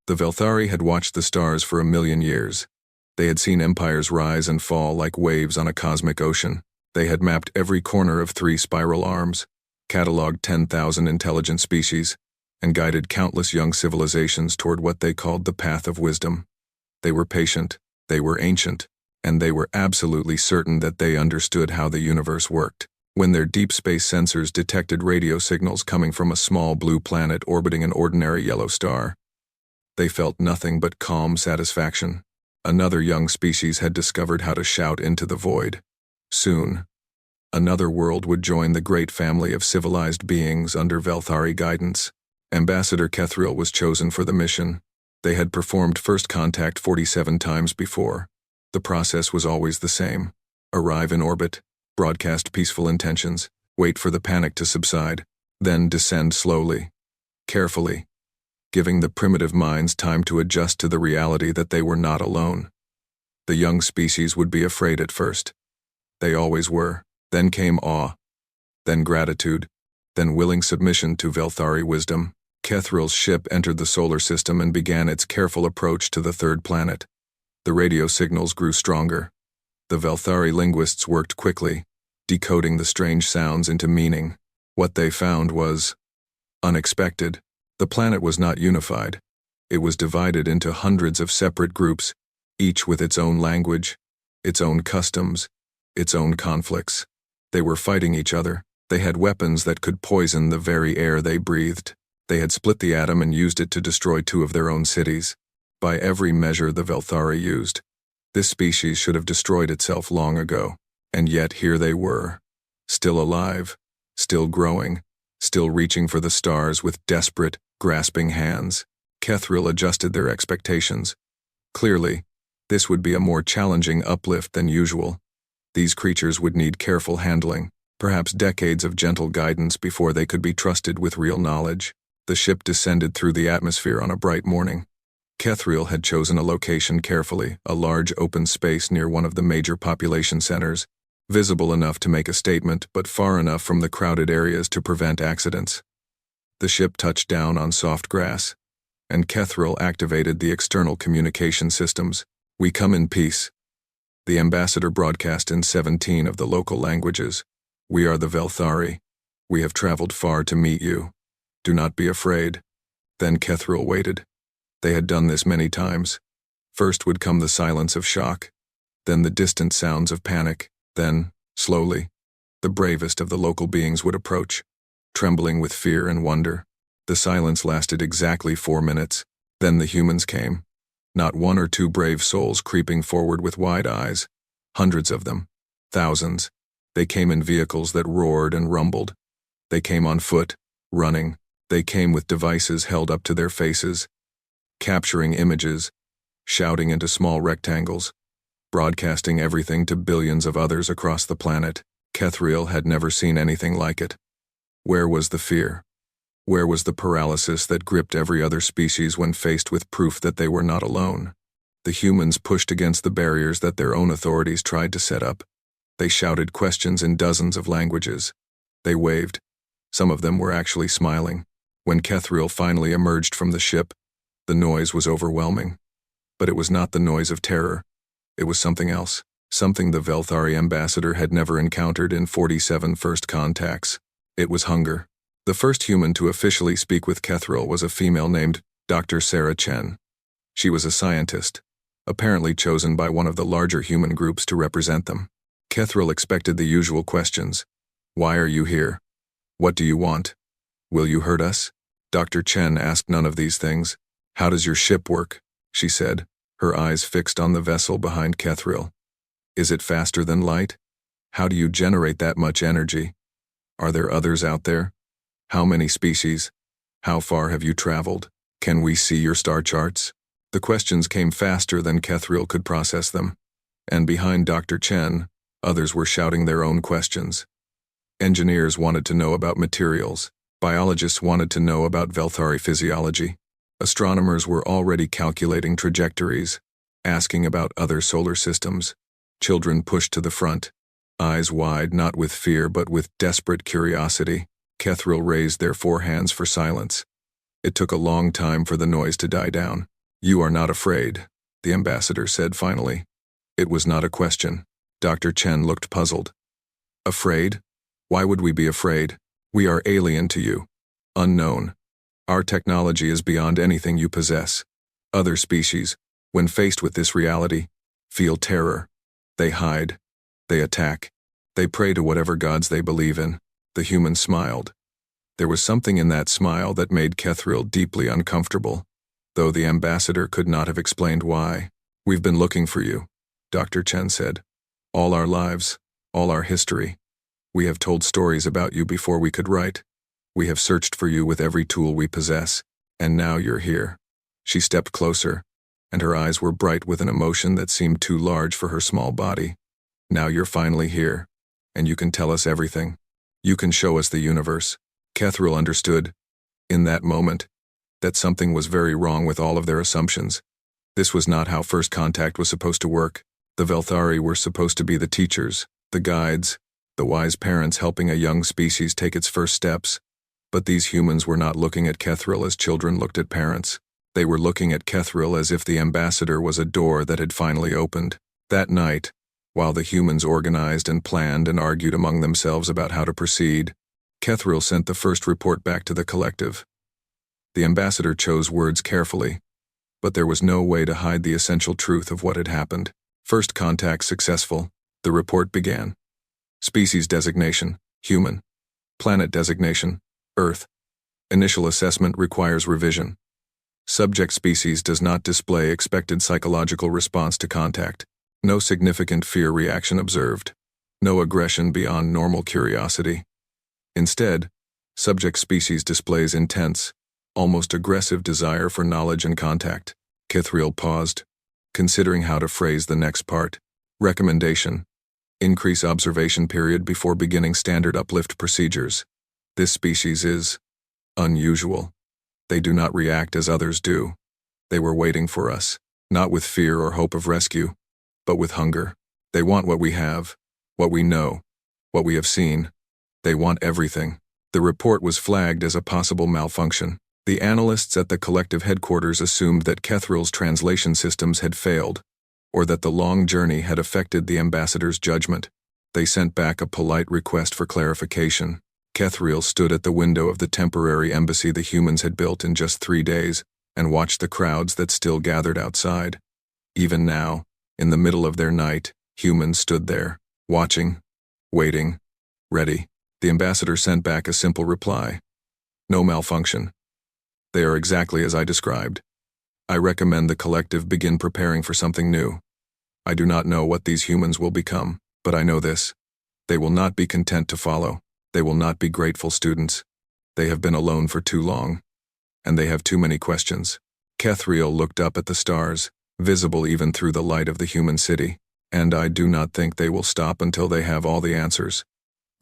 The Velthari had watched the stars for 1,000,000 years. They had seen empires rise and fall like waves on a cosmic ocean. They had mapped every corner of 3 spiral arms, catalogued 10,000 intelligent species, and guided countless young civilizations toward what they called the path of wisdom. They were patient, they were ancient, and they were absolutely certain that they understood how the universe worked. When their deep space sensors detected radio signals coming from a small blue planet orbiting an ordinary yellow star, they felt nothing but calm satisfaction. Another young species had discovered how to shout into the void. Soon, another world would join the great family of civilized beings under Velthari guidance. Ambassador Kethriel was chosen for the mission. They had performed first contact 47 times before. The process was always the same. Arrive in orbit, broadcast peaceful intentions, wait for the panic to subside, then descend slowly, carefully, giving the primitive minds time to adjust to the reality that they were not alone. The young species would be afraid at first. They always were. Then came awe, then gratitude, then willing submission to Velthari wisdom. Kethriel's ship entered the solar system and began its careful approach to the 3rd planet. The radio signals grew stronger. The Velthari linguists worked quickly, decoding the strange sounds into meaning. What they found was unexpected. The planet was not unified. It was divided into hundreds of separate groups, each with its own language, its own customs, its own conflicts. They were fighting each other. They had weapons that could poison the very air they breathed. They had split the atom and used it to destroy 2 of their own cities. By every measure the Velthari used, this species should have destroyed itself long ago. And yet here they were, still alive, still growing, still reaching for the stars with desperate, grasping hands. Kethriel adjusted their expectations. Clearly, this would be a more challenging uplift than usual. These creatures would need careful handling, perhaps decades of gentle guidance before they could be trusted with real knowledge. The ship descended through the atmosphere on a bright morning. Kethriel had chosen a location carefully, a large open space near one of the major population centers, visible enough to make a statement but far enough from the crowded areas to prevent accidents. The ship touched down on soft grass, and Kethriel activated the external communication systems. "We come in peace." The ambassador broadcast in 17 of the local languages. "We are the Velthari. We have traveled far to meet you. Do not be afraid." Then Kethriel waited. They had done this many times. First would come the silence of shock, then the distant sounds of panic, then, slowly, the bravest of the local beings would approach, trembling with fear and wonder. The silence lasted exactly 4 minutes. Then the humans came. Not 1 or 2 brave souls creeping forward with wide eyes. Hundreds of them. Thousands. They came in vehicles that roared and rumbled. They came on foot, running. They came with devices held up to their faces, capturing images, shouting into small rectangles, broadcasting everything to billions of others across the planet. Kethriel had never seen anything like it. Where was the fear? Where was the paralysis that gripped every other species when faced with proof that they were not alone? The humans pushed against the barriers that their own authorities tried to set up. They shouted questions in dozens of languages. They waved. Some of them were actually smiling. When Kethriel finally emerged from the ship, the noise was overwhelming. But it was not the noise of terror. It was something else. Something the Velthari ambassador had never encountered in 47 first contacts. It was hunger. The first human to officially speak with Kethriel was a female named Dr. Sarah Chen. She was a scientist, apparently chosen by one of the larger human groups to represent them. Kethriel expected the usual questions. "Why are you here? What do you want? Will you hurt us?" Dr. Chen asked none of these things. "How does your ship work?" she said, her eyes fixed on the vessel behind Kethriel. "Is it faster than light? How do you generate that much energy? Are there others out there? How many species? How far have you traveled? Can we see your star charts?" The questions came faster than Kethriel could process them. And behind Dr. Chen, others were shouting their own questions. Engineers wanted to know about materials. Biologists wanted to know about Velthari physiology. Astronomers were already calculating trajectories, asking about other solar systems. Children pushed to the front, eyes wide not with fear but with desperate curiosity. Kethriel raised their 4 hands for silence. It took a long time for the noise to die down. You are not afraid, the ambassador said finally. It was not a question. Dr. Chen looked puzzled. Afraid? Why would we be afraid? We are alien to you. Unknown. Our technology is beyond anything you possess. Other species, when faced with this reality, feel terror. They hide. They attack. They pray to whatever gods they believe in. The human smiled. There was something in that smile that made Kethril deeply uncomfortable, though the ambassador could not have explained why. We've been looking for you, Dr. Chen said. All our lives, all our history. We have told stories about you before we could write. We have searched for you with every tool we possess, and now you're here. She stepped closer, and her eyes were bright with an emotion that seemed too large for her small body. Now you're finally here, and you can tell us everything. You can show us the universe. Kethril understood, in that moment, that something was very wrong with all of their assumptions. This was not how first contact was supposed to work. The Velthari were supposed to be the teachers, the guides, the wise parents helping a young species take its first steps. But these humans were not looking at Kethril as children looked at parents. They were looking at Kethril as if the ambassador was a door that had finally opened. That night, while the humans organized and planned and argued among themselves about how to proceed, Kethril sent the first report back to the collective. The ambassador chose words carefully, but there was no way to hide the essential truth of what had happened. First contact successful, the report began. Species designation, human. Planet designation, Earth. Initial assessment requires revision. Subject species does not display expected psychological response to contact. No significant fear reaction observed. No aggression beyond normal curiosity. Instead, subject species displays intense, almost aggressive desire for knowledge and contact. Kethril paused, considering how to phrase the next part. Recommendation: increase observation period before beginning standard uplift procedures. This species is unusual. They do not react as others do. They were waiting for us, not with fear or hope of rescue, but with hunger. They want what we have, what we know, what we have seen. They want everything. The report was flagged as a possible malfunction. The analysts at the collective headquarters assumed that Kethril's translation systems had failed, or that the long journey had affected the ambassador's judgment. They sent back a polite request for clarification. Kethril stood at the window of the temporary embassy the humans had built in just 3 days and watched the crowds that still gathered outside. Even now, in the middle of their night, humans stood there, watching, waiting, ready. The ambassador sent back a simple reply. No malfunction. They are exactly as I described. I recommend the collective begin preparing for something new. I do not know what these humans will become, but I know this. They will not be content to follow. They will not be grateful students. They have been alone for too long, and they have too many questions. Kethril looked up at the stars, visible even through the light of the human city, and I do not think they will stop until they have all the answers.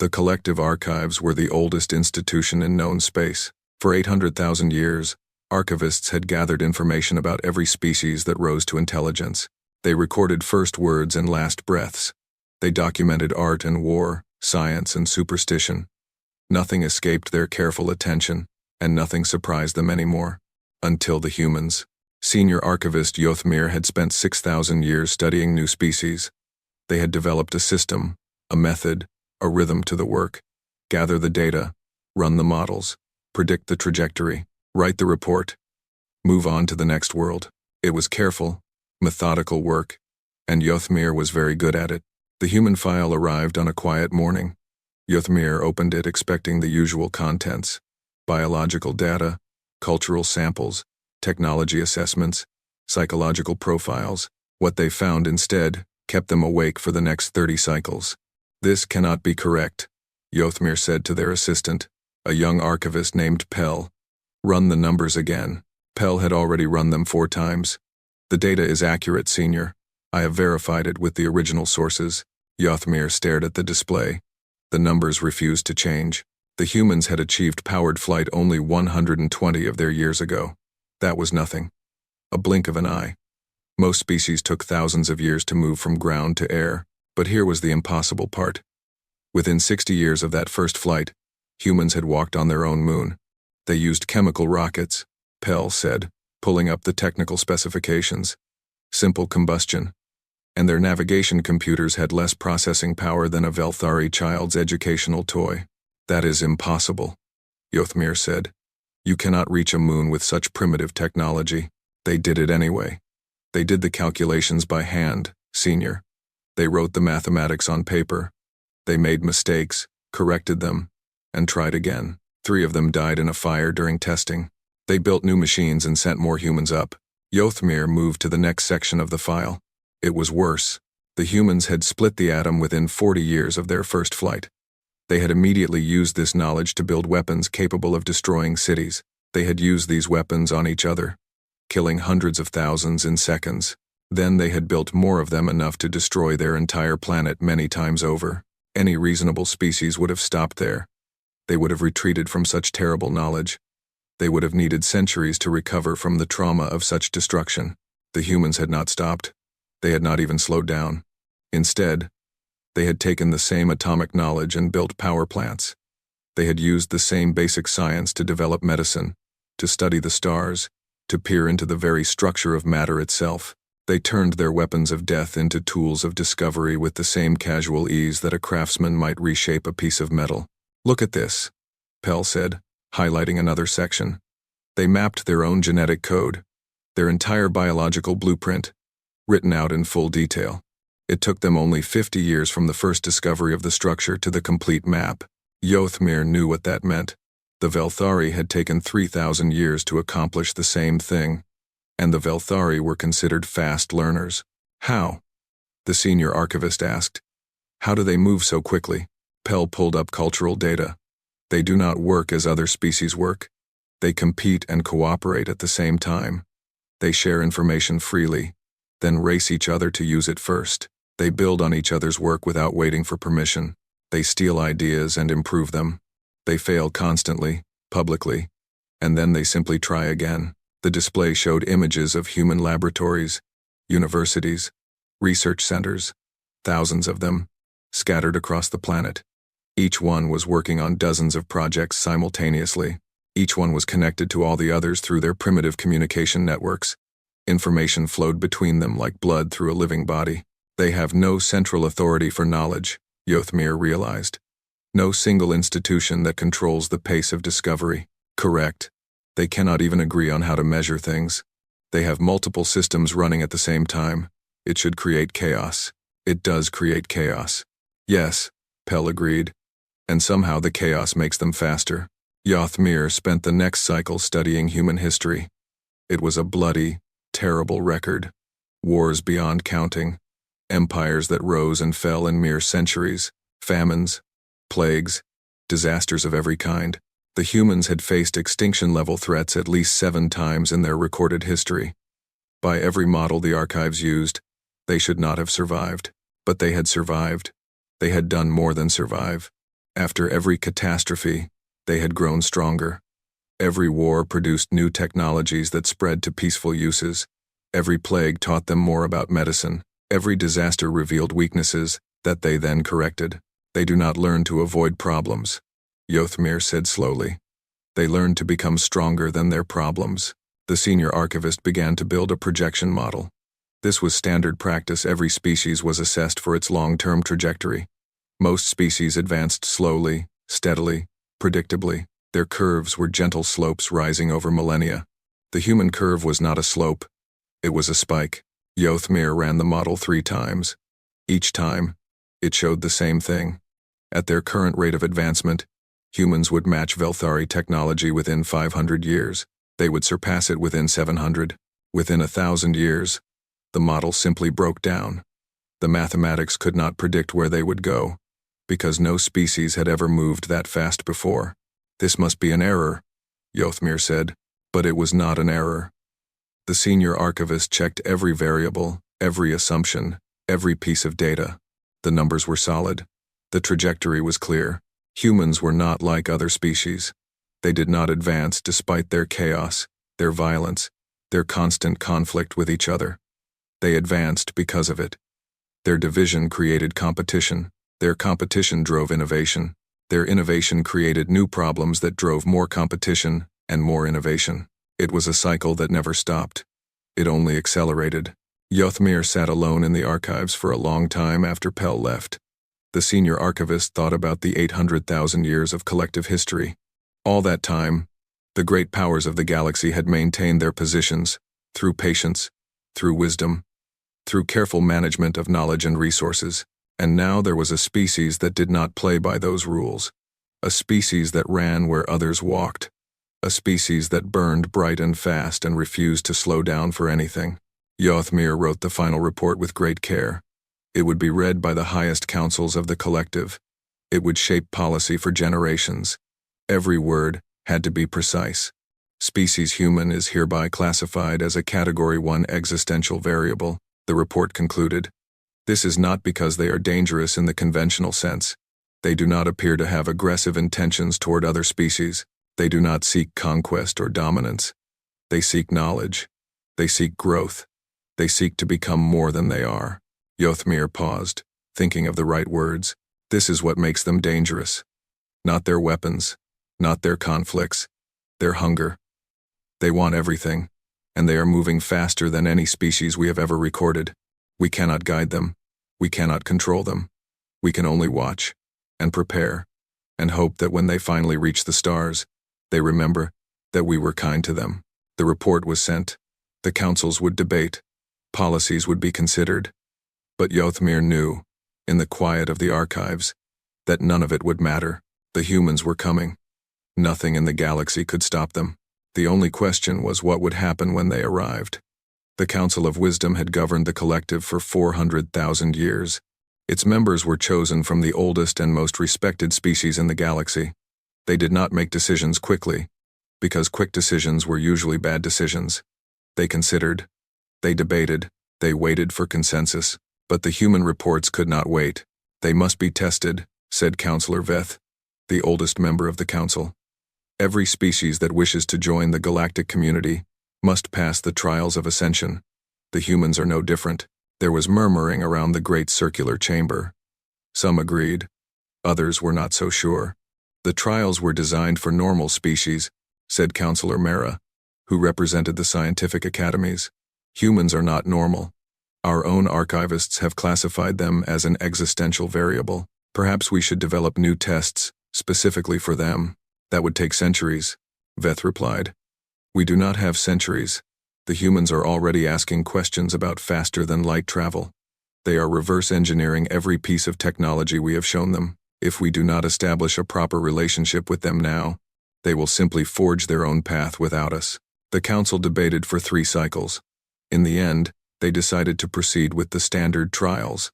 The collective archives were the oldest institution in known space. For 800,000 years, archivists had gathered information about every species that rose to intelligence. They recorded first words and last breaths. They documented art and war, science and superstition. Nothing escaped their careful attention, and nothing surprised them anymore. Until the humans. Senior archivist Yothmir had spent 6,000 years studying new species. They had developed a system, a method, a rhythm to the work. Gather the data, run the models, predict the trajectory, write the report, move on to the next world. It was careful, methodical work, and Yothmir was very good at it. The human file arrived on a quiet morning. Yothmir opened it expecting the usual contents: biological data, cultural samples, technology assessments, psychological profiles. What they found instead kept them awake for the next 30 cycles. This cannot be correct, Yothmir said to their assistant, a young archivist named Pell. Run the numbers again. Pell had already run them 4 times. The data is accurate, Senior. I have verified it with the original sources. Yothmir stared at the display. The numbers refused to change. The humans had achieved powered flight only 120 of their years ago. That was nothing. A blink of an eye. Most species took thousands of years to move from ground to air, but here was the impossible part. Within 60 years of that first flight, humans had walked on their own moon. They used chemical rockets, Pell said, pulling up the technical specifications. Simple combustion. And their navigation computers had less processing power than a Velthari child's educational toy. That is impossible, Yothmir said. You cannot reach a moon with such primitive technology. They did it anyway. They did the calculations by hand, Senior. They wrote the mathematics on paper. They made mistakes, corrected them, and tried again. 3 of them died in a fire during testing. They built new machines and sent more humans up. Yothmir moved to the next section of the file. It was worse. The humans had split the atom within 40 years of their first flight. They had immediately used this knowledge to build weapons capable of destroying cities. They had used these weapons on each other, killing hundreds of thousands in seconds. Then they had built more of them, enough to destroy their entire planet many times over. Any reasonable species would have stopped there. They would have retreated from such terrible knowledge. They would have needed centuries to recover from the trauma of such destruction. The humans had not stopped. They had not even slowed down. Instead, they had taken the same atomic knowledge and built power plants. They had used the same basic science to develop medicine, to study the stars, to peer into the very structure of matter itself. They turned their weapons of death into tools of discovery with the same casual ease that a craftsman might reshape a piece of metal. Look at this, Pell said, highlighting another section. They mapped their own genetic code, their entire biological blueprint, written out in full detail. It took them only 50 years from the first discovery of the structure to the complete map. Yothmir knew what that meant. The Velthari had taken 3,000 years to accomplish the same thing, and the Velthari were considered fast learners. How? The senior archivist asked. How do they move so quickly? Pell pulled up cultural data. They do not work as other species work. They compete and cooperate at the same time. They share information freely, then race each other to use it first. They build on each other's work without waiting for permission. They steal ideas and improve them. They fail constantly, publicly, and then they simply try again. The display showed images of human laboratories, universities, research centers, thousands of them, scattered across the planet. Each one was working on dozens of projects simultaneously. Each one was connected to all the others through their primitive communication networks. Information flowed between them like blood through a living body. They have no central authority for knowledge, Yothmir realized. No single institution that controls the pace of discovery. Correct. They cannot even agree on how to measure things. They have multiple systems running at the same time. It should create chaos. It does create chaos. Yes, Pell agreed. And somehow the chaos makes them faster. Yothmir spent the next cycle studying human history. It was a bloody, terrible record. Wars beyond counting. Empires that rose and fell in mere centuries. Famines, plagues, disasters of every kind. The humans had faced extinction-level threats at least 7 times in their recorded history. By every model the archives used, they should not have survived. But they had survived. They had done more than survive. After every catastrophe, they had grown stronger. Every war produced new technologies that spread to peaceful uses. Every plague taught them more about medicine. Every disaster revealed weaknesses that they then corrected. They do not learn to avoid problems, Yothmir said slowly. They learn to become stronger than their problems. The senior archivist began to build a projection model. This was standard practice. Every species was assessed for its long-term trajectory. Most species advanced slowly, steadily, predictably. Their curves were gentle slopes rising over millennia. The human curve was not a slope. It was a spike. Yothmir ran the model 3 times. Each time, it showed the same thing. At their current rate of advancement, humans would match Velthari technology within 500 years. They would surpass it within 700. Within 1,000 years, the model simply broke down. The mathematics could not predict where they would go, because no species had ever moved that fast before. This must be an error, Yothmir said, but it was not an error. The senior archivist checked every variable, every assumption, every piece of data. The numbers were solid. The trajectory was clear. Humans were not like other species. They did not advance despite their chaos, their violence, their constant conflict with each other. They advanced because of it. Their division created competition. Their competition drove innovation. Their innovation created new problems that drove more competition and more innovation. It was a cycle that never stopped. It only accelerated. Yothmir sat alone in the archives for a long time after Pell left. The senior archivist thought about the 800,000 years of collective history. All that time, the great powers of the galaxy had maintained their positions, through patience, through wisdom, through careful management of knowledge and resources. And now there was a species that did not play by those rules. A species that ran where others walked. A species that burned bright and fast and refused to slow down for anything. Yothmir wrote the final report with great care. It would be read by the highest councils of the collective. It would shape policy for generations. Every word had to be precise. Species human is hereby classified as a Category 1 existential variable, the report concluded. This is not because they are dangerous in the conventional sense. They do not appear to have aggressive intentions toward other species. They do not seek conquest or dominance. They seek knowledge. They seek growth. They seek to become more than they are. Yothmir paused, thinking of the right words. This is what makes them dangerous. Not their weapons, not their conflicts, their hunger. They want everything, and they are moving faster than any species we have ever recorded. We cannot guide them. We cannot control them. We can only watch, and prepare, and hope that when they finally reach the stars, they remember that we were kind to them. The report was sent. The councils would debate. Policies would be considered. But Yothmir knew, in the quiet of the archives, that none of it would matter. The humans were coming. Nothing in the galaxy could stop them. The only question was what would happen when they arrived. The Council of Wisdom had governed the collective for 400,000 years. Its members were chosen from the oldest and most respected species in the galaxy. They did not make decisions quickly, because quick decisions were usually bad decisions. They considered, they debated, they waited for consensus. But the human reports could not wait. They must be tested, said Counselor Veth, the oldest member of the council. Every species that wishes to join the galactic community must pass the trials of ascension. The humans are no different. There was murmuring around the great circular chamber. Some agreed. Others were not so sure. The trials were designed for normal species, said Counselor Mera, who represented the scientific academies. Humans are not normal. Our own archivists have classified them as an existential variable. Perhaps we should develop new tests, specifically for them. That would take centuries, Veth replied. We do not have centuries. The humans are already asking questions about faster-than-light travel. They are reverse engineering every piece of technology we have shown them. If we do not establish a proper relationship with them now, they will simply forge their own path without us. The council debated for 3 cycles. In the end, they decided to proceed with the standard trials.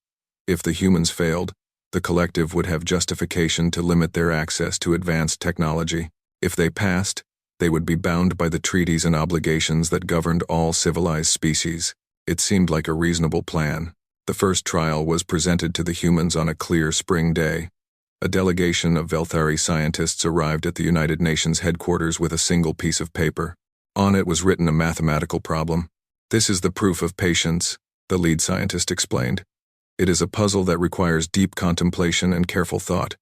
If the humans failed, the collective would have justification to limit their access to advanced technology. If they passed, they would be bound by the treaties and obligations that governed all civilized species. It seemed like a reasonable plan. The first trial was presented to the humans on a clear spring day. A delegation of Velthari scientists arrived at the United Nations headquarters with a single piece of paper. On it was written a mathematical problem. This is the proof of patience, the lead scientist explained. It is a puzzle that requires deep contemplation and careful thought.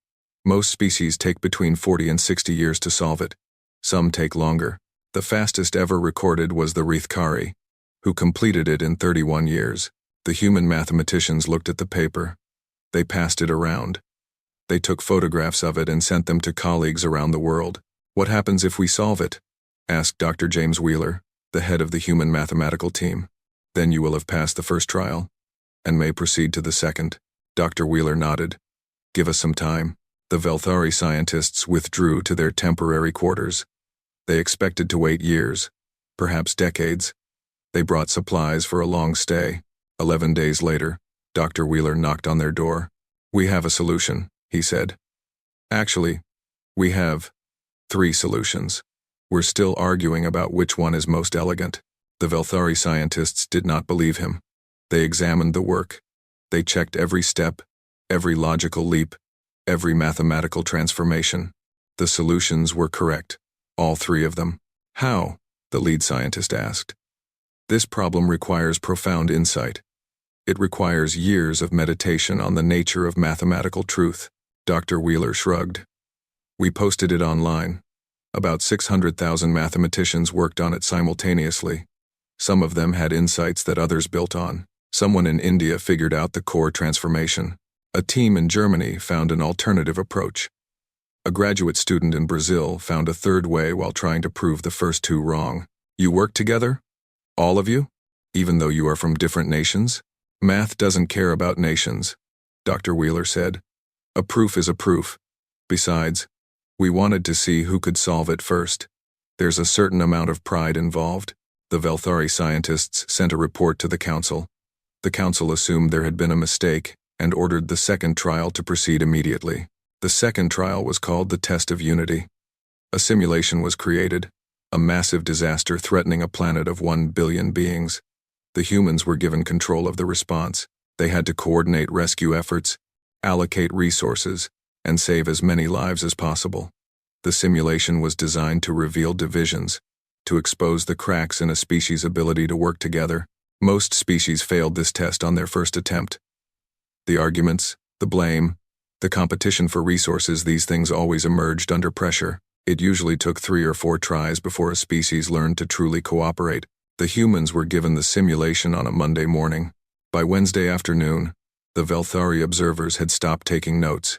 Most species take between 40 and 60 years to solve it. Some take longer. The fastest ever recorded was the Rithkari, who completed it in 31 years. The human mathematicians looked at the paper. They passed it around. They took photographs of it and sent them to colleagues around the world. What happens if we solve it? Asked Dr. James Wheeler, the head of the human mathematical team. Then you will have passed the first trial, and may proceed to the second. Dr. Wheeler nodded. Give us some time. The Velthari scientists withdrew to their temporary quarters. They expected to wait years, perhaps decades. They brought supplies for a long stay. 11 days later, Dr. Wheeler knocked on their door. We have a solution, he said. Actually, we have 3 solutions. We're still arguing about which one is most elegant. The Velthari scientists did not believe him. They examined the work. They checked every step, every logical leap, every mathematical transformation. The solutions were correct, all 3 of them. How? The lead scientist asked. This problem requires profound insight. It requires years of meditation on the nature of mathematical truth. Dr. Wheeler shrugged. We posted it online. About 600,000 mathematicians worked on it simultaneously. Some of them had insights that others built on. Someone in India figured out the core transformation. A team in Germany found an alternative approach. A graduate student in Brazil found a third way while trying to prove the first two wrong. You work together? All of you? Even though you are from different nations? Math doesn't care about nations, Dr. Wheeler said. A proof is a proof. Besides, we wanted to see who could solve it first. There's a certain amount of pride involved. The Velthari scientists sent a report to the council. The council assumed there had been a mistake and ordered the second trial to proceed immediately. The second trial was called the Test of Unity. A simulation was created, a massive disaster threatening a planet of 1 billion beings. The humans were given control of the response. They had to coordinate rescue efforts, allocate resources, and save as many lives as possible. The simulation was designed to reveal divisions, to expose the cracks in a species' ability to work together. Most species failed this test on their first attempt. The arguments, the blame, the competition for resources, these things always emerged under pressure. It usually took 3 or 4 tries before a species learned to truly cooperate. The humans were given the simulation on a Monday morning. By Wednesday afternoon, the Velthari observers had stopped taking notes.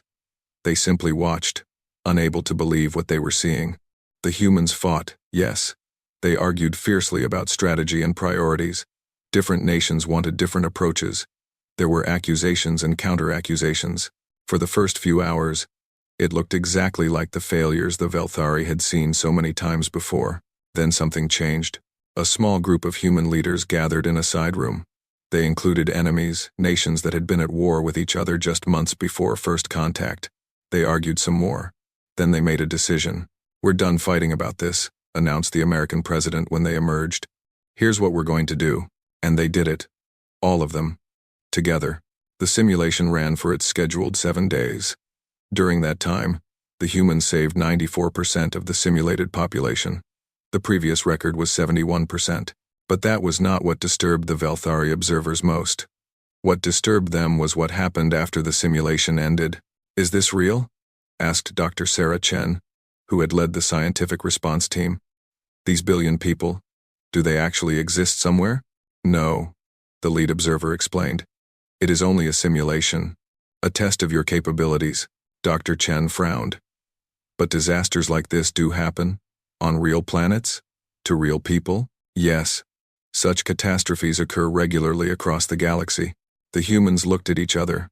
They simply watched, unable to believe what they were seeing. The humans fought, yes. They argued fiercely about strategy and priorities. Different nations wanted different approaches. There were accusations and counter-accusations. For the first few hours, it looked exactly like the failures the Velthari had seen so many times before. Then something changed. A small group of human leaders gathered in a side room. They included enemies, nations that had been at war with each other just months before first contact. They argued some more. Then they made a decision. We're done fighting about this, announced the American president when they emerged. Here's what we're going to do. And they did it. All of them. Together. The simulation ran for its scheduled 7 days. During that time, the humans saved 94% of the simulated population. The previous record was 71%. But that was not what disturbed the Velthari observers most. What disturbed them was what happened after the simulation ended. Is this real? Asked Dr. Sarah Chen, who had led the scientific response team. These billion people, do they actually exist somewhere? No, the lead observer explained. It is only a simulation, a test of your capabilities. Dr. Chen frowned. But disasters like this do happen? On real planets? To real people? Yes. Such catastrophes occur regularly across the galaxy. The humans looked at each other.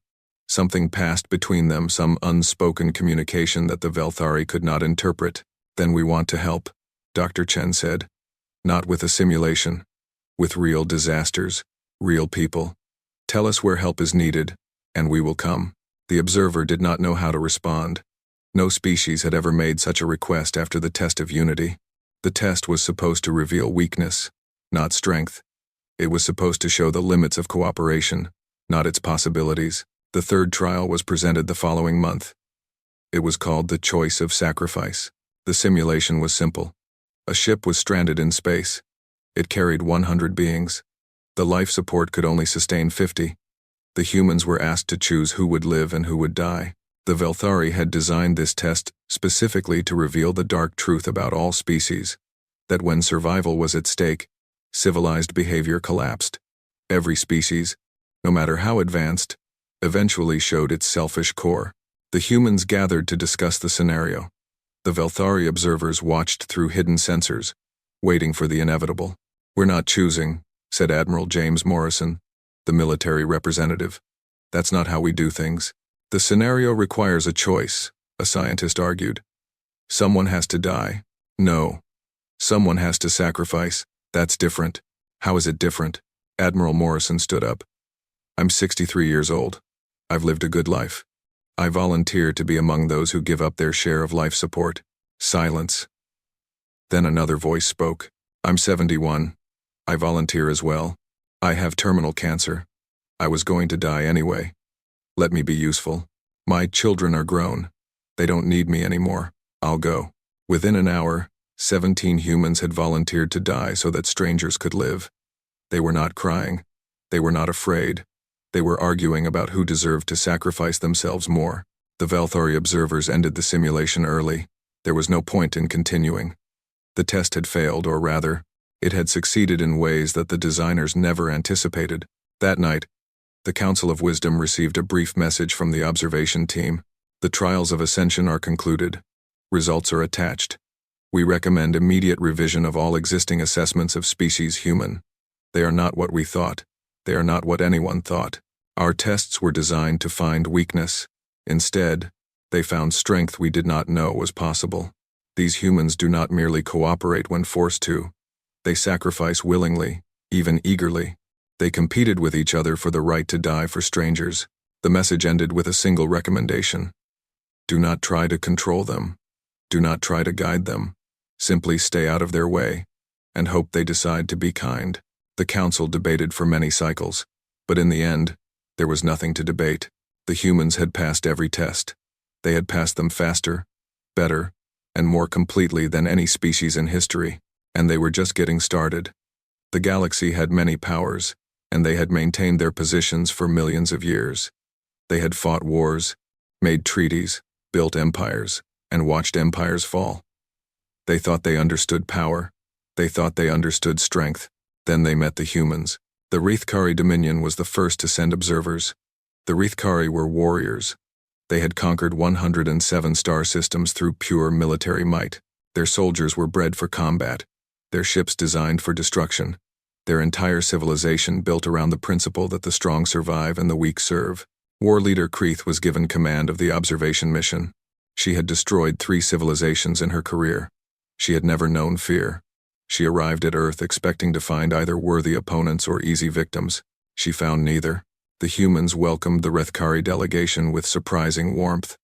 Something passed between them, some unspoken communication that the Velthari could not interpret. Then we want to help, Dr. Chen said. Not with a simulation. With real disasters, real people. Tell us where help is needed, and we will come. The observer did not know how to respond. No species had ever made such a request after the test of unity. The test was supposed to reveal weakness, not strength. It was supposed to show the limits of cooperation, not its possibilities. The third trial was presented the following month. It was called the Choice of Sacrifice. The simulation was simple. A ship was stranded in space. It carried 100 beings. The life support could only sustain 50. The humans were asked to choose who would live and who would die. The Velthari had designed this test specifically to reveal the dark truth about all species, that when survival was at stake, civilized behavior collapsed. Every species, no matter how advanced, eventually showed its selfish core. The humans gathered to discuss the scenario. The Velthari observers watched through hidden sensors, waiting for the inevitable. We're not choosing, said Admiral James Morrison, the military representative. That's not how we do things. The scenario requires a choice, a scientist argued. Someone has to die. No. Someone has to sacrifice. That's different. How is it different? Admiral Morrison stood up. I'm 63 years old. I've lived a good life. I volunteer to be among those who give up their share of life support. Silence. Then another voice spoke. I'm 71. I volunteer as well. I have terminal cancer. I was going to die anyway. Let me be useful. My children are grown. They don't need me anymore. I'll go. Within an hour, 17 humans had volunteered to die so that strangers could live. They were not crying. They were not afraid. They were arguing about who deserved to sacrifice themselves more. The Velthari observers ended the simulation early. There was no point in continuing. The test had failed, or rather, it had succeeded in ways that the designers never anticipated. That night, the Council of Wisdom received a brief message from the observation team. The trials of ascension are concluded. Results are attached. We recommend immediate revision of all existing assessments of species human. They are not what we thought. They are not what anyone thought. Our tests were designed to find weakness. Instead, they found strength we did not know was possible. These humans do not merely cooperate when forced to. They sacrifice willingly, even eagerly. They competed with each other for the right to die for strangers. The message ended with a single recommendation. Do not try to control them. Do not try to guide them. Simply stay out of their way, and hope they decide to be kind. The council debated for many cycles, but in the end, there was nothing to debate. The humans had passed every test. They had passed them faster, better, and more completely than any species in history, and they were just getting started. The galaxy had many powers, and they had maintained their positions for millions of years. They had fought wars, made treaties, built empires, and watched empires fall. They thought they understood power. They thought they understood strength. Then they met the humans. The Rithkari Dominion was the first to send observers. The Rithkari were warriors. They had conquered 107 star systems through pure military might. Their soldiers were bred for combat, their ships designed for destruction, their entire civilization built around the principle that the strong survive and the weak serve. War leader Kreeth was given command of the observation mission. She had destroyed 3 civilizations in her career. She had never known fear. She arrived at Earth expecting to find either worthy opponents or easy victims. She found neither. The humans welcomed the Rithkari delegation with surprising warmth.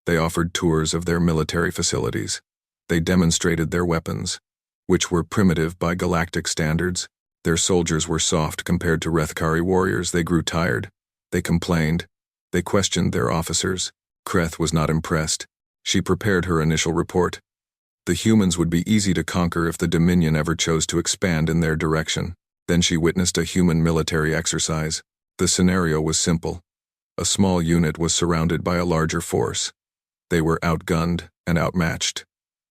They offered tours of their military facilities. They demonstrated their weapons, which were primitive by galactic standards. Their soldiers were soft compared to Rithkari warriors. They grew tired. They complained. They questioned their officers. Kreeth was not impressed. She prepared her initial report. The humans would be easy to conquer if the Dominion ever chose to expand in their direction. Then she witnessed a human military exercise. The scenario was simple. A small unit was surrounded by a larger force. They were outgunned and outmatched.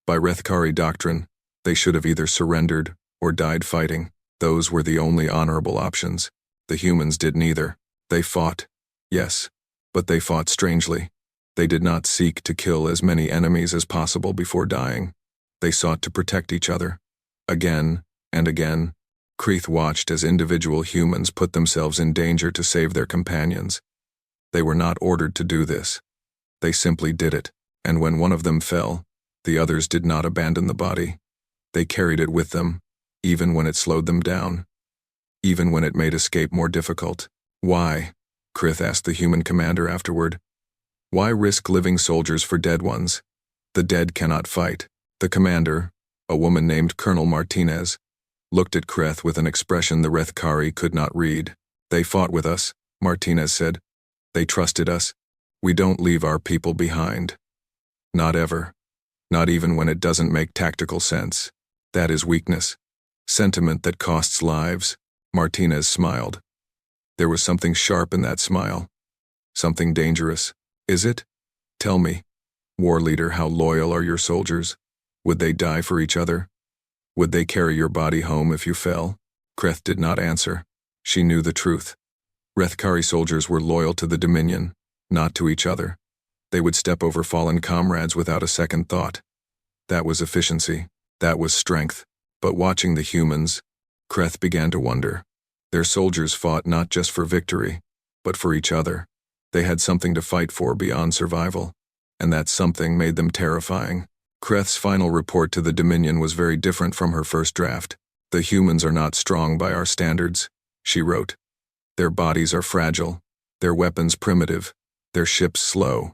By Rithkari doctrine, they should have either surrendered or died fighting. Those were the only honorable options. The humans did neither. They fought, yes, but they fought strangely. They did not seek to kill as many enemies as possible before dying. They sought to protect each other. Again and again, Kreeth watched as individual humans put themselves in danger to save their companions. They were not ordered to do this. They simply did it, and when one of them fell, the others did not abandon the body. They carried it with them, even when it slowed them down, even when it made escape more difficult. Why? Kreeth asked the human commander afterward. Why risk living soldiers for dead ones? The dead cannot fight. The commander, a woman named Colonel Martinez, looked at Kreeth with an expression the Rithkari could not read. They fought with us, Martinez said. They trusted us. We don't leave our people behind. Not ever. Not even when it doesn't make tactical sense. That is weakness. Sentiment that costs lives. Martinez smiled. There was something sharp in that smile. Something dangerous. Is it? Tell me, war leader, how loyal are your soldiers? Would they die for each other? Would they carry your body home if you fell? Kreeth did not answer. She knew the truth. Rithkari soldiers were loyal to the Dominion, not to each other. They would step over fallen comrades without a second thought. That was efficiency. That was strength. But watching the humans, Kreeth began to wonder. Their soldiers fought not just for victory, but for each other. They had something to fight for beyond survival, and that something made them terrifying. Kreeth's final report to the Dominion was very different from her first draft. The humans are not strong by our standards, she wrote. Their bodies are fragile, their weapons primitive, their ships slow.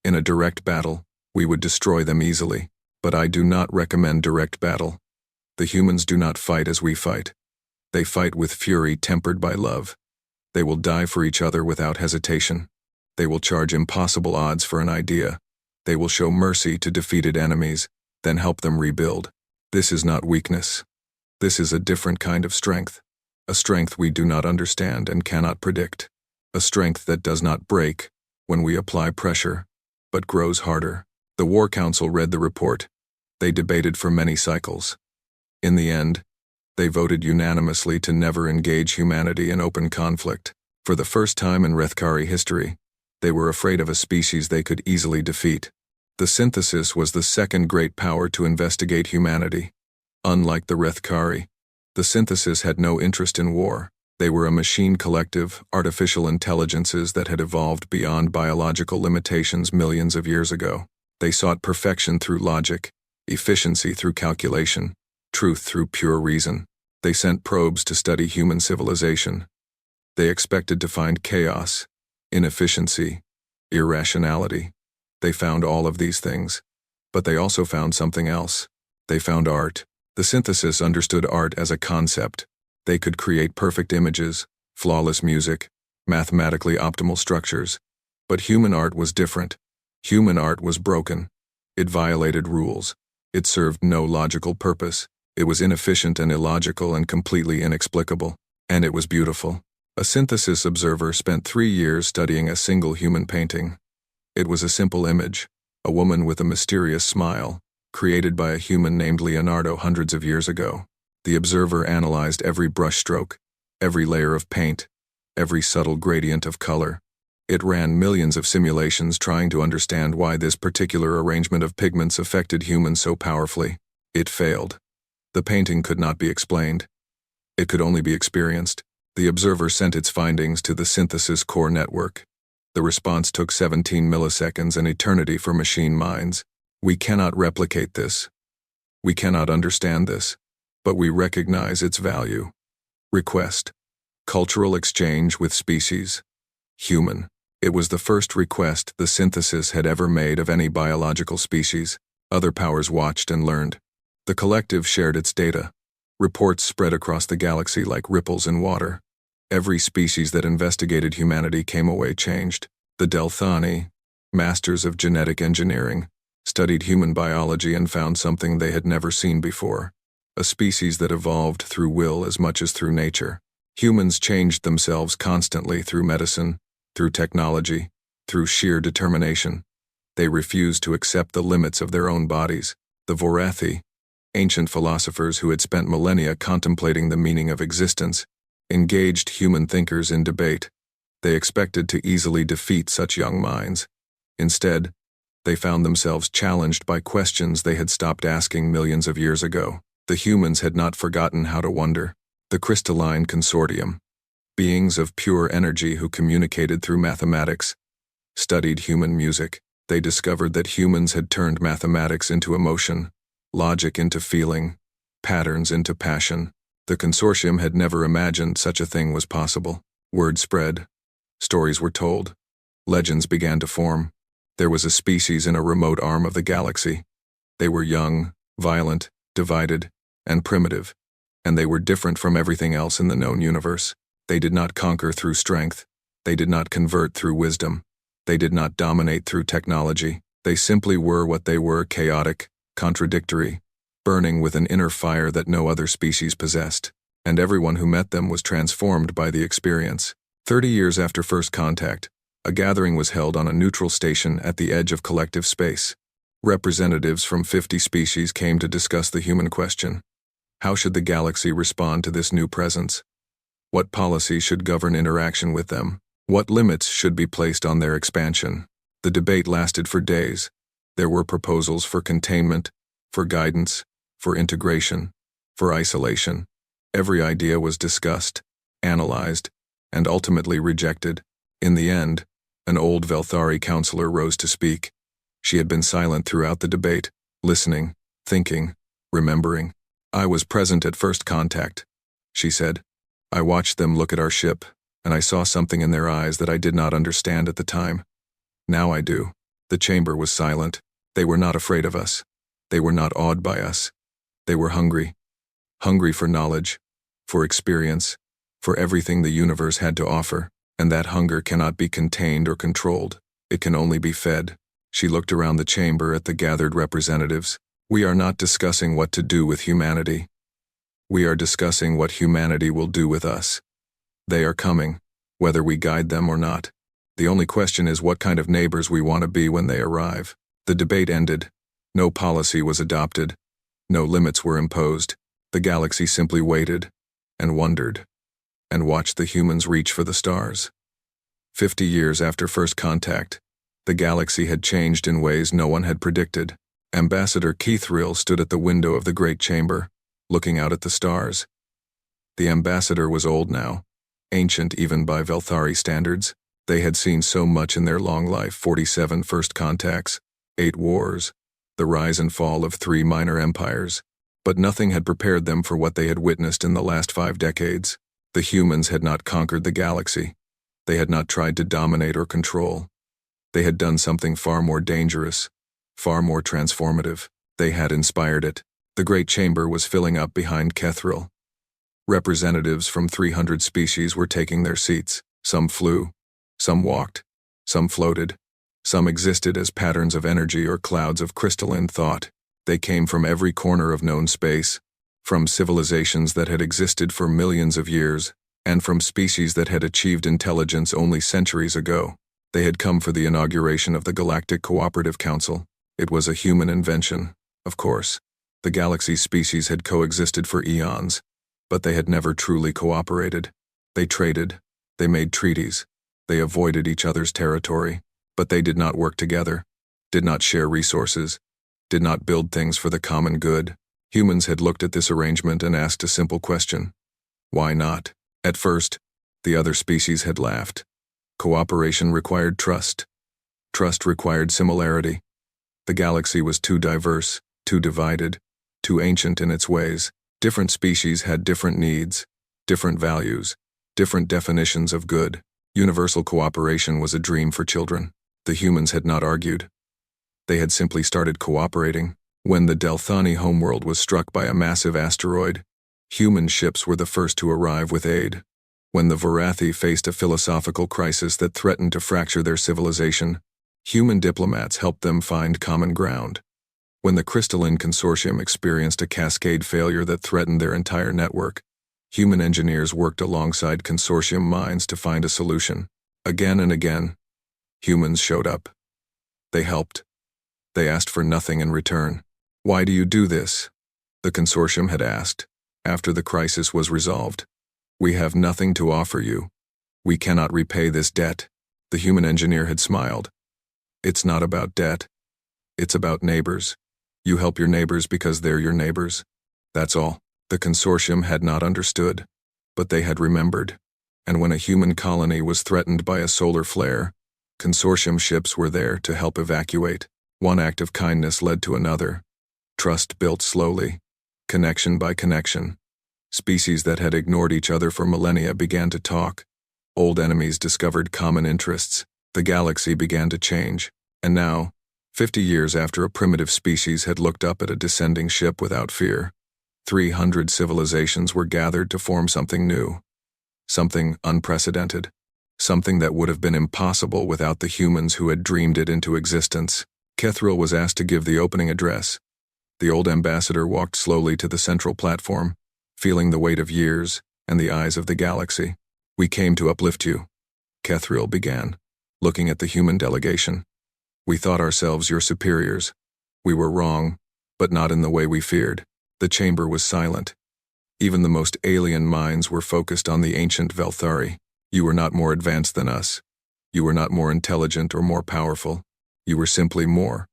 In a direct battle, we would destroy them easily, but I do not recommend direct battle. The humans do not fight as we fight. They fight with fury tempered by love. They will die for each other without hesitation. They will charge impossible odds for an idea. They will show mercy to defeated enemies, then help them rebuild. This is not weakness. This is a different kind of strength. A strength we do not understand and cannot predict. A strength that does not break when we apply pressure, but grows harder. The War Council read the report. They debated for many cycles. In the end, they voted unanimously to never engage humanity in open conflict. For the first time in Rethkari history, they were afraid of a species they could easily defeat. The synthesis was the second great power to investigate humanity. Unlike the Rethkari, the synthesis had no interest in war. They were a machine collective, artificial intelligences that had evolved beyond biological limitations millions of years ago. They sought perfection through logic, efficiency through calculation, truth through pure reason. They sent probes to study human civilization. They expected to find chaos, inefficiency, irrationality. They found all of these things. But they also found something else. They found art. The synthesis understood art as a concept. They could create perfect images, flawless music, mathematically optimal structures. But human art was different. Human art was broken. It violated rules. It served no logical purpose. It was inefficient and illogical and completely inexplicable. And it was beautiful. A synthesis observer spent 3 years studying a single human painting. It was a simple image, a woman with a mysterious smile, created by a human named Leonardo hundreds of years ago. The observer analyzed every brushstroke, every layer of paint, every subtle gradient of color. It ran millions of simulations trying to understand why this particular arrangement of pigments affected humans so powerfully. It failed. The painting could not be explained. It could only be experienced. The observer sent its findings to the synthesis core network. The response took 17 milliseconds, an eternity for machine minds. We cannot replicate this. We cannot understand this, but we recognize its value. Request. Cultural exchange with species. Human. It was the first request the synthesis had ever made of any biological species. Other powers watched and learned. The collective shared its data. Reports spread across the galaxy like ripples in water. Every species that investigated humanity came away changed. The Delthani, masters of genetic engineering, studied human biology and found something they had never seen before. A species that evolved through will as much as through nature. Humans changed themselves constantly through medicine, through technology, through sheer determination. They refused to accept the limits of their own bodies. The Vorathi, ancient philosophers who had spent millennia contemplating the meaning of existence, engaged human thinkers in debate. They expected to easily defeat such young minds. Instead, they found themselves challenged by questions they had stopped asking millions of years ago. The humans had not forgotten how to wonder. The crystalline consortium, beings of pure energy who communicated through mathematics, studied human music. They discovered that humans had turned mathematics into emotion, logic into feeling, patterns into passion. The consortium had never imagined such a thing was possible. Word spread. Stories were told. Legends began to form. There was a species in a remote arm of the galaxy. They were young, violent, divided, and primitive, and they were different from everything else in the known universe. They did not conquer through strength. They did not convert through wisdom. They did not dominate through technology. They simply were what they were: chaotic, contradictory, burning with an inner fire that no other species possessed. And everyone who met them was transformed by the experience. 30 years after first contact, a gathering was held on a neutral station at the edge of collective space. Representatives from 50 species came to discuss the human question. How should the galaxy respond to this new presence? What policy should govern interaction with them? What limits should be placed on their expansion? The debate lasted for days. There were proposals for containment, for guidance, for integration, for isolation. Every idea was discussed, analyzed, and ultimately rejected. In the end, an old Velthari counselor rose to speak. She had been silent throughout the debate, listening, thinking, remembering. I was present at first contact, she said. I watched them look at our ship, and I saw something in their eyes that I did not understand at the time. Now I do. The chamber was silent. They were not afraid of us. They were not awed by us. They were hungry. Hungry for knowledge, for experience, for everything the universe had to offer. And that hunger cannot be contained or controlled. It can only be fed. She looked around the chamber at the gathered representatives. We are not discussing what to do with humanity. We are discussing what humanity will do with us. They are coming, whether we guide them or not. The only question is what kind of neighbors we want to be when they arrive. The debate ended. No policy was adopted. No limits were imposed. The galaxy simply waited, and wondered, and watched the humans reach for the stars. 50 years after first contact, the galaxy had changed in ways no one had predicted. Ambassador Keithril stood at the window of the great chamber, looking out at the stars. The ambassador was old now, ancient even by Velthari standards. They had seen so much in their long life: 47 first contacts, 8 wars, the rise and fall of 3 minor empires. But nothing had prepared them for what they had witnessed in the last 5 decades. The humans had not conquered the galaxy. They had not tried to dominate or control. They had done something far more dangerous, far more transformative. They had inspired it. The great chamber was filling up behind Keithril. Representatives from 300 species were taking their seats. Some flew, some walked, some floated, some existed as patterns of energy or clouds of crystalline thought. They came from every corner of known space, from civilizations that had existed for millions of years, and from species that had achieved intelligence only centuries ago. They had come for the inauguration of the Galactic Cooperative Council. It was a human invention, of course. The galaxy's species had coexisted for eons, but they had never truly cooperated. They traded, they made treaties, they avoided each other's territory, but they did not work together, did not share resources, did not build things for the common good. Humans had looked at this arrangement and asked a simple question: why not? At first, the other species had laughed. Cooperation required trust. Trust required similarity. The galaxy was too diverse, too divided, too ancient in its ways. Different species had different needs, different values, different definitions of good. Universal cooperation was a dream for children. The humans had not argued. They had simply started cooperating. When the Delthani homeworld was struck by a massive asteroid, human ships were the first to arrive with aid. When the Varathi faced a philosophical crisis that threatened to fracture their civilization, human diplomats helped them find common ground. When the Crystalline Consortium experienced a cascade failure that threatened their entire network, human engineers worked alongside consortium minds to find a solution. Again and again, humans showed up. They helped. They asked for nothing in return. Why do you do this? The consortium had asked, after the crisis was resolved. We have nothing to offer you. We cannot repay this debt. The human engineer had smiled. It's not about debt. It's about neighbors. You help your neighbors because they're your neighbors. That's all. The consortium had not understood, but they had remembered. And when a human colony was threatened by a solar flare, consortium ships were there to help evacuate. One act of kindness led to another. Trust built slowly, connection by connection. Species that had ignored each other for millennia began to talk. Old enemies discovered common interests. The galaxy began to change. And now, 50 years after a primitive species had looked up at a descending ship without fear, 300 civilizations were gathered to form something new. Something unprecedented. Something that would have been impossible without the humans who had dreamed it into existence. Keithril was asked to give the opening address. The old ambassador walked slowly to the central platform, feeling the weight of years and the eyes of the galaxy. We came to uplift you, Keithril began, looking at the human delegation. We thought ourselves your superiors. We were wrong, but not in the way we feared. The chamber was silent. Even the most alien minds were focused on the ancient Velthari. You were not more advanced than us. You were not more intelligent or more powerful. You were simply more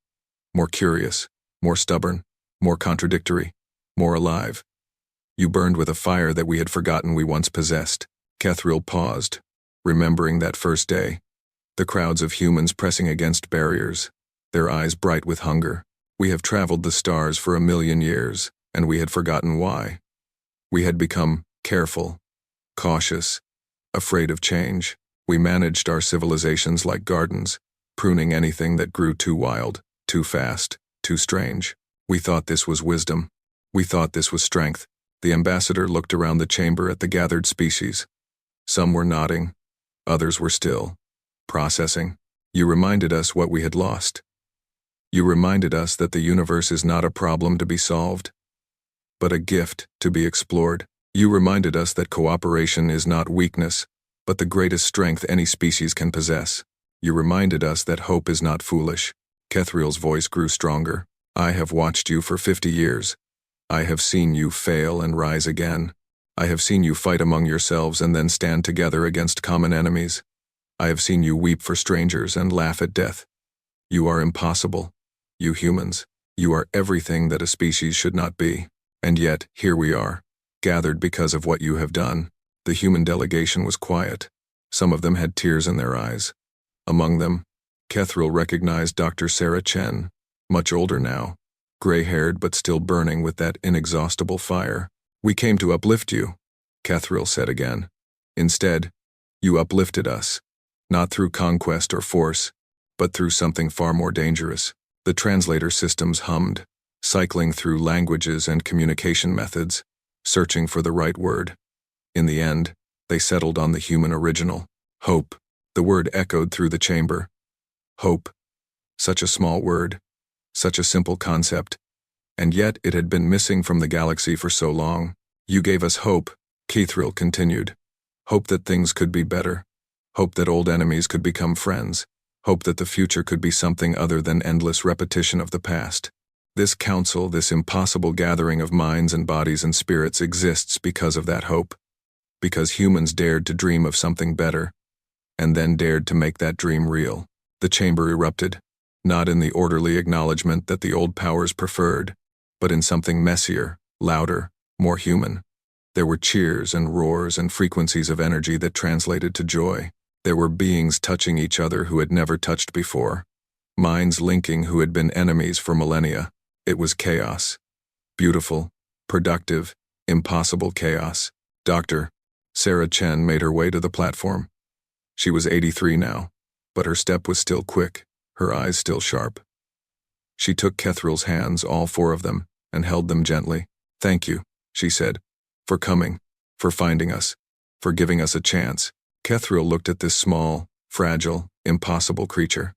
curious, more stubborn, more contradictory, more alive. You burned with a fire that we had forgotten we once possessed. Keithril paused, remembering that first day. The crowds of humans pressing against barriers, their eyes bright with hunger. We have traveled the stars for 1,000,000 years, and we had forgotten why. We had become careful, cautious, afraid of change. We managed our civilizations like gardens, pruning anything that grew too wild, too fast, too strange. We thought this was wisdom. We thought this was strength. The ambassador looked around the chamber at the gathered species. Some were nodding, others were still, processing. You reminded us what we had lost. You reminded us that the universe is not a problem to be solved, but a gift to be explored. You reminded us that cooperation is not weakness, but the greatest strength any species can possess. You reminded us that hope is not foolish, Kethriel's voice grew stronger. I have watched you for 50 years. I have seen you fail and rise again. I have seen you fight among yourselves and then stand together against common enemies. I have seen you weep for strangers and laugh at death. You are impossible. You humans. You are everything that a species should not be. And yet, here we are, gathered because of what you have done. The human delegation was quiet. Some of them had tears in their eyes. Among them, Kethriel recognized Dr. Sarah Chen, much older now, gray-haired but still burning with that inexhaustible fire. We came to uplift you, Kethriel said again. Instead, you uplifted us, not through conquest or force, but through something far more dangerous. The translator systems hummed, cycling through languages and communication methods, searching for the right word. In the end, they settled on the human original, hope. The word echoed through the chamber. Hope. Such a small word, such a simple concept, and yet it had been missing from the galaxy for so long. You gave us hope, Kethriel continued. Hope that things could be better. Hope that old enemies could become friends. Hope that the future could be something other than endless repetition of the past. This council, this impossible gathering of minds and bodies and spirits exists because of that hope. Because humans dared to dream of something better, and then dared to make that dream real. The chamber erupted, not in the orderly acknowledgement that the old powers preferred, but in something messier, louder, more human. There were cheers and roars and frequencies of energy that translated to joy. There were beings touching each other who had never touched before, minds linking who had been enemies for millennia. It was chaos. Beautiful, productive, impossible chaos. Dr. Sarah Chen made her way to the platform. She was 83 now, but her step was still quick, her eyes still sharp. She took Kethriel's hands, all four of them, and held them gently. Thank you, she said, for coming, for finding us, for giving us a chance. Kethriel looked at this small, fragile, impossible creature.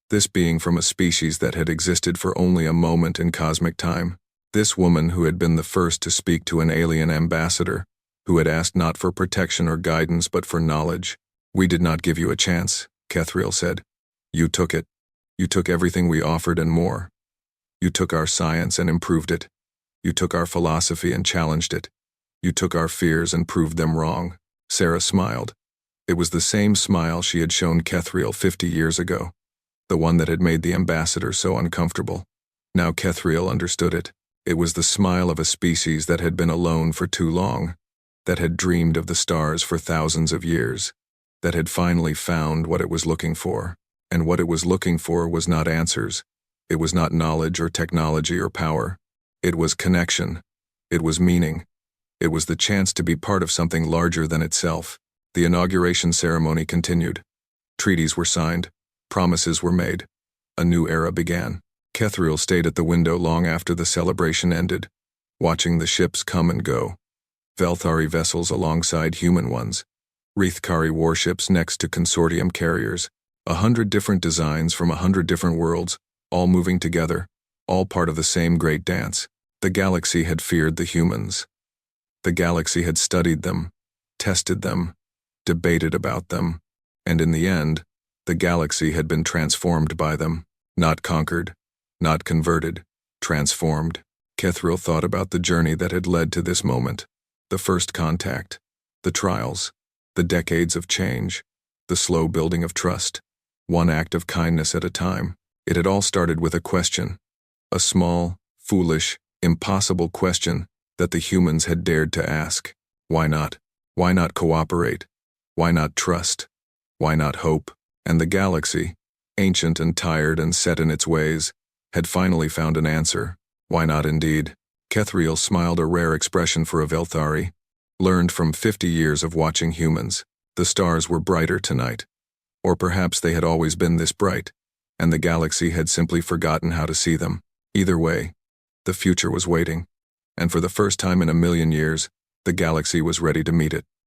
This being from a species that had existed for only a moment in cosmic time. This woman who had been the first to speak to an alien ambassador, who had asked not for protection or guidance but for knowledge. We did not give you a chance, Kethriel said. You took it. You took everything we offered and more. You took our science and improved it. You took our philosophy and challenged it. You took our fears and proved them wrong. Sarah smiled. It was the same smile she had shown Kethriel 50 years ago, the one that had made the ambassador so uncomfortable. Now Kethriel understood it. It was the smile of a species that had been alone for too long, that had dreamed of the stars for thousands of years, that had finally found what it was looking for. And what it was looking for was not answers. It was not knowledge or technology or power. It was connection. It was meaning. It was the chance to be part of something larger than itself. The inauguration ceremony continued. Treaties were signed. Promises were made. A new era began. Kethriel stayed at the window long after the celebration ended, watching the ships come and go. Velthari vessels alongside human ones. Reithkari warships next to consortium carriers. 100 different designs from 100 different worlds, all moving together, all part of the same great dance. The galaxy had feared the humans. The galaxy had studied them, tested them, debated about them, and in the end, the galaxy had been transformed by them, not conquered, not converted, transformed. Kethriel thought about the journey that had led to this moment, the first contact, the trials, the decades of change, the slow building of trust, one act of kindness at a time. It had all started with a question, a small, foolish, impossible question that the humans had dared to ask. Why not? Why not cooperate? Why not trust? Why not hope? And the galaxy, ancient and tired and set in its ways, had finally found an answer. Why not indeed? Kethriel smiled, a rare expression for a Velthari, learned from 50 years of watching humans. The stars were brighter tonight. Or perhaps they had always been this bright, and the galaxy had simply forgotten how to see them. Either way, the future was waiting, and for the first time in a million years, the galaxy was ready to meet it.